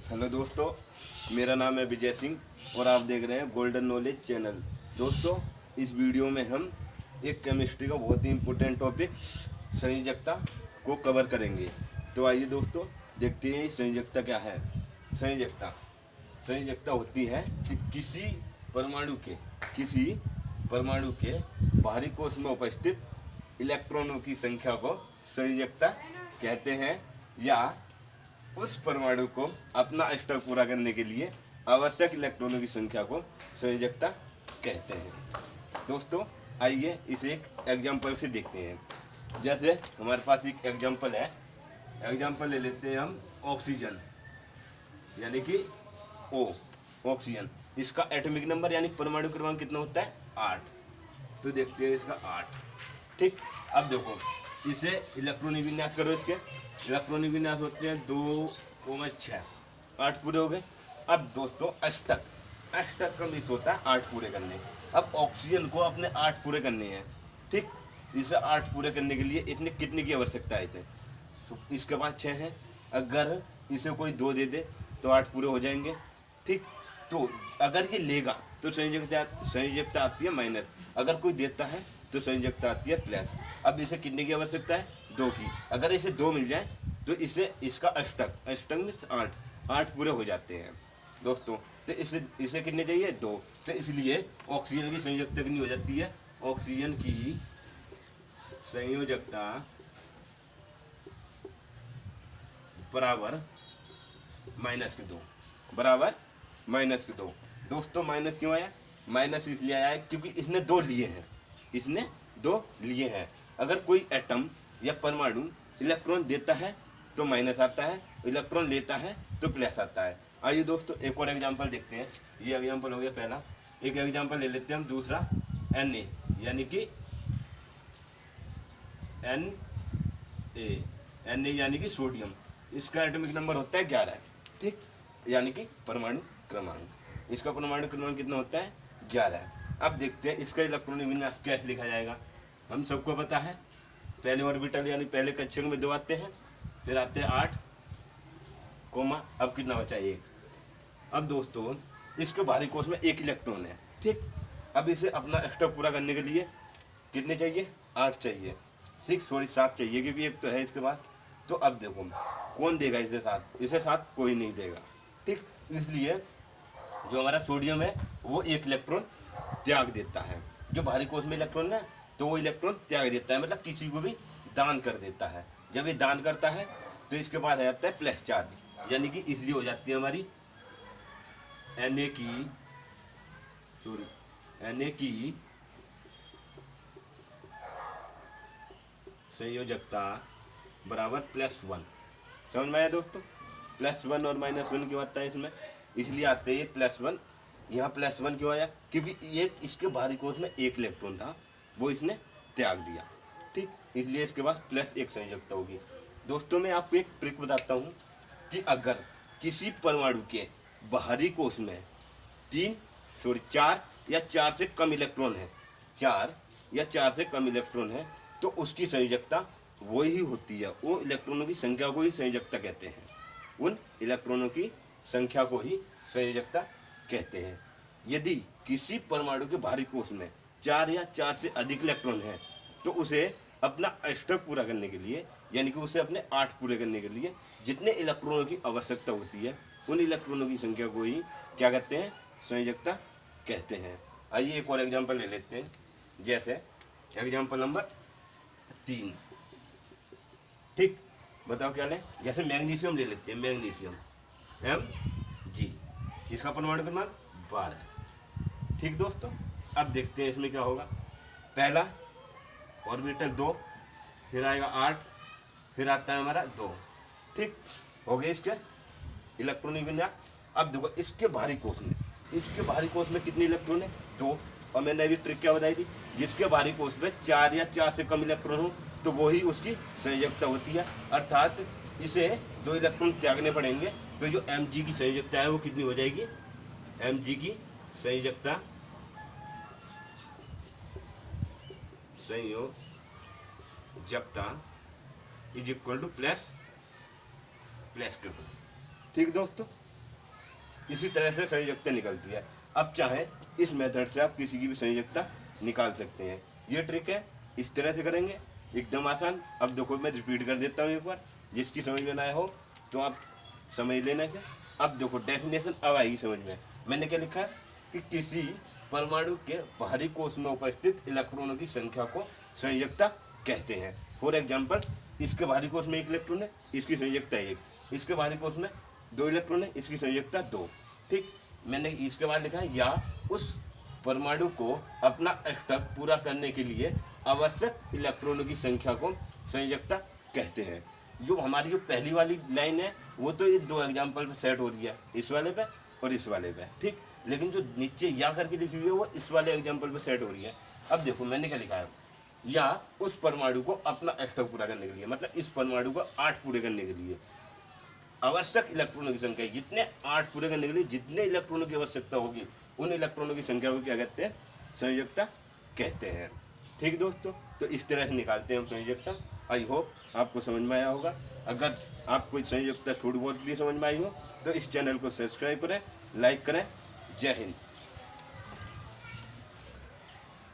Hello दोस्तों, मेरा नाम है विजय सिंह और आप देख रहे हैं गोल्डन नॉलेज चैनल। दोस्तों, इस वीडियो में हम एक केमिस्ट्री का बहुत ही इम्पोर्टेंट टॉपिक संयोजकता को कवर करेंगे। तो आइए दोस्तों, देखते हैं संयोजकता क्या है। संयोजकता संयोजकता होती है कि किसी परमाणु के बाहरी कोश में उपस्थित इलेक्ट्रॉनों की संख्या को संयोजकता कहते हैं, या उस परमाणु को अपना अष्टक पूरा करने के लिए आवश्यक इलेक्ट्रॉनों की संख्या को संयोजकता कहते हैं। दोस्तों, आइए इसे एक एग्जाम्पल से देखते हैं। जैसे हमारे पास एक एग्जाम्पल है। एग्जाम्पल ले लेते हैं हम ऑक्सीजन, यानी कि ओ, ऑक्सीजन। इसका एटॉमिक नंबर यानी परमाणु क्रमांक कितना होता है? 8। तो देखते हैं इसका 8। ठीक, अब देखो इसे इलेक्ट्रॉनिक विन्यास करो। इसके इलेक्ट्रॉनिक विन्यास होते हैं 2,6। 8 पूरे हो गए। अब दोस्तों अष्टक का मिस होता है 8 पूरे करने। अब ऑक्सीजन को अपने 8 पूरे करने हैं। ठीक, इसे 8 पूरे करने के लिए इतने कितने की आवश्यकता है इसे? तो इसके पास 6 है। अगर इसे कोई 2 दे दे तो 8 पूरे हो जाएंगे। ठीक, तो अगर ये लेगा तो संयोजकता आती है माइनस, अगर कोई देता है तो संयोजकता आती है प्लस। अब इसे कितने की आवश्यकता है? 2 की। अगर इसे 2 मिल जाए तो इसे इसका अष्टक में 8 पूरे हो जाते हैं दोस्तों। तो इसे कितने चाहिए? 2। तो इसलिए ऑक्सीजन की संयोजकता कितनी हो जाती है? ऑक्सीजन की संयोजकता बराबर -2, बराबर -2। दोस्तों, माइनस क्यों आया? माइनस इसलिए आया है क्योंकि इसने 2 लिए हैं। अगर कोई एटम या परमाणु इलेक्ट्रॉन देता है तो माइनस आता है, इलेक्ट्रॉन लेता है तो प्लस आता है। आइए दोस्तों, एक और एग्जांपल देखते हैं। ये एग्जांपल हो गया पहला। एक एग्जांपल ले लेते हैं हम दूसरा, Na, यानी कि Na यानी कि सोडियम। इसका एटॉमिक नंबर होता है 11। ठीक, यानी कि परमाणु क्रमांक। इसका परमाणु क्रमांक कितना होता है? 11। अब देखते हैं इसका इलेक्ट्रॉनिक विन्यास कैसे लिखा जाएगा। हम सबको पता है, पहले ऑर्बिटल यानी पहले कक्षक में 2 आते हैं, फिर आते हैं 8 कोमा, अब कितना बचा? 1। अब दोस्तों, इसके बाहरी कोश में 1 इलेक्ट्रॉन है। ठीक, अब इसे अपना अष्टक पूरा करने के लिए कितने चाहिए? 8 चाहिए। 7 चाहिए, क्योंकि एक तो है इसके बाद। तो अब देखो कौन देगा इसे 7? इसे 7 कोई नहीं देगा। ठीक, इसलिए जो हमारा सोडियम है वो 1 इलेक्ट्रॉन त्याग देता है। जो बाहरी कोश में इलेक्ट्रॉन है तो वो इलेक्ट्रॉन त्याग देता है, मतलब किसी को भी दान कर देता है। जब ये दान करता है तो इसके बाद आ जाता है प्लस चार्ज, यानी कि इसलिए हो जाती है हमारी Na की संयोजकता बराबर +1। समझ में आया दोस्तों? +1 और -1 क्यों आता है इसमें? इसलिए आते हैं +1। यहाँ +1 क्यों आया? क्योंकि ये इसके बाहरी कोश में 1 इलेक्ट्रॉन था, वो इसने त्याग दिया। ठीक, इसलिए इसके पास +1 संयोजकता होगी। दोस्तों, मैं आपको एक ट्रिक बताता हूँ कि अगर किसी परमाणु के बाहरी कोश में 4 या 4 से कम इलेक्ट्रॉन है, 4 या 4 से कम इलेक्ट्रॉन है, तो उसकी संयोजकता वही होती है। वो इलेक्ट्रॉनों की संख्या को ही संयोजकता कहते हैं। उन इलेक्ट्रॉनों की संख्या को ही संयोजकता कहते हैं। यदि किसी परमाणु के बाहरी कोश में 4 या 4 से अधिक इलेक्ट्रॉन है तो उसे अपना अष्टक पूरा करने के लिए, यानी कि उसे अपने 8 पूरे करने के लिए जितने इलेक्ट्रॉनों की आवश्यकता होती है, उन इलेक्ट्रॉनों की संख्या को ही क्या कहते हैं? संयोजकता कहते हैं। आइए एक और एग्जांपल ले लेते हैं। जैसे एग्जांपल नंबर 3। ठीक, बताओ क्या लें? जैसे मैग्नीशियम ले लेते हैं। मैग्नीशियम Mg, इसका परमाणु क्रमांक 12। ठीक दोस्तों, अब देखते हैं इसमें क्या होगा। पहला ऑर्बिटल 2, फिर आएगा 8, फिर आता है हमारा 2। ठीक, हो गए इसके इलेक्ट्रॉनिक विन्यास। अब देखो इसके बाहरी कोश में कितने इलेक्ट्रॉन है? 2। और मैंने अभी ट्रिक क्या बताई थी? जिसके बाहरी कोश में 4 या 4 से कम इलेक्ट्रॉन हो तो वो ही उसकी संयोजकता होती है, अर्थात इसे 2 इलेक्ट्रॉन त्यागने पड़ेंगे। तो जो Mg की संयोजकता है वो कितनी हो जाएगी? Mg की संयोजकता इज इक्वल टू प्लस के। ठीक दोस्तों, इसी तरह से संयोजकता निकलती है। अब चाहे इस मेथड से आप किसी की भी संयोजकता निकाल सकते हैं। ये ट्रिक है, इस तरह से करेंगे, एकदम आसान। अब देखो मैं रिपीट कर देता हूँ एक बार, जिसकी समझ में ना आया हो तो आप समझ लेने से। अब देखो डेफिनेशन अब आएगी समझ में। मैंने क्या लिखा है कि किसी परमाणु के बाहरी कोश में उपस्थित इलेक्ट्रॉनों की संख्या को संयोजकता कहते हैं। फॉर एग्जाम्पल, इसके बाहरी कोश में 1 इलेक्ट्रॉन है, इसकी संयोजकता 1। इसके बाहरी कोश में 2 इलेक्ट्रॉन है, इसकी संयोजकता 2। ठीक, मैंने इसके बाद लिखा है या उस परमाणु को अपना स्टक पूरा करने के लिए आवश्यक इलेक्ट्रॉनों की संख्या को संयोजकता कहते हैं। जो हमारी जो पहली वाली लाइन है वो तो ये 2 एग्जाम्पल पे सेट हो रही है, इस वाले पे और इस वाले पे। ठीक, लेकिन जो नीचे या करके लिखी हुई है वो इस वाले एग्जाम्पल पे सेट हो रही है। अब देखो मैंने क्या लिखा है, या उस परमाणु को अपना स्टक पूरा करने के लिए, मतलब इस परमाणु को 8 पूरे करने के लिए आवश्यक इलेक्ट्रॉनों की संख्या, जितने 8 पूरे करने के लिए जितने इलेक्ट्रॉनों की आवश्यकता होगी उन इलेक्ट्रॉनों की संख्या को क्या कहते हैं, संयोजकता कहते हैं। ठीक दोस्तों, तो इस तरह से निकालते हैं हम संयोजकता। आई होप आपको समझ में आया होगा। अगर आपको संयोजकता थोड़ी बहुत भी समझ में आई हो तो इस चैनल को सब्सक्राइब करें, लाइक करें। जय हिंद।